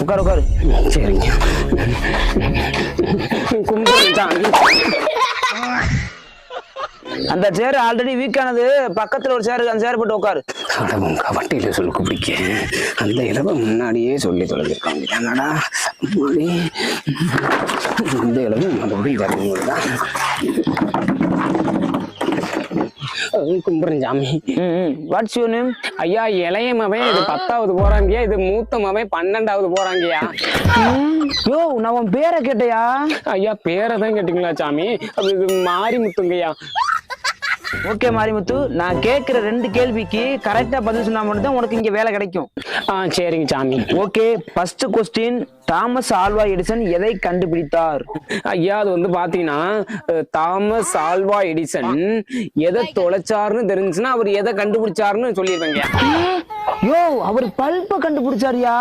உட்காரு உட்காரு. சரிங்க. கும்பிடுறேன் சாமி. அந்த சேர் ஆல்ரெடி வீக் ஆனது, பக்கத்துல ஒரு சேர் இருக்கு, அந்த சேர் போட்டு உட்காரு. கடவுங்க வட்டியில சொல்லுக்கு பிடிக்க அந்த இலவை முன்னாடியே சொல்லி தொலைஞ்சிருக்காங்க. என்னடா முன்னாடி அந்த இலவு மறுபடியும் தருவீங்கதான். கும்பிடுறேன் சாமி. What's your name? ஐயா இளைய மவன் இது 10வது போறாங்கயா, இது மூத்த மவன் 12வது போறாங்கயா. யோ நான் உன் பேரை கேட்டையா? ஐயா பேரை தான் கேட்டீங்களா சாமி? அது இது மாரிமுத்துங்கய்யா. ஓகே மாரிமுத்து, நான் கேட்கிற 2 கேள்விக்கு கரெக்டா பதில் சொன்னா மட்டும் தான் உனக்கு இங்க வேலை கிடைக்கும். சரிங்க சாமி. Okay, first question, Thomas Alva Edison எதை கண்டுபிடித்தார்? ஐயா அது வந்து பாத்தீங்கன்னா தாமஸ் ஆல்வா எடிசன் எதை தொலைச்சாருன்னு தெரிஞ்சுன்னா அவர் எதை கண்டுபிடிச்சாருன்னு சொல்லிடுவாங்க. யோ அவர் பல்ப கண்டுபிடிச்சாரியா?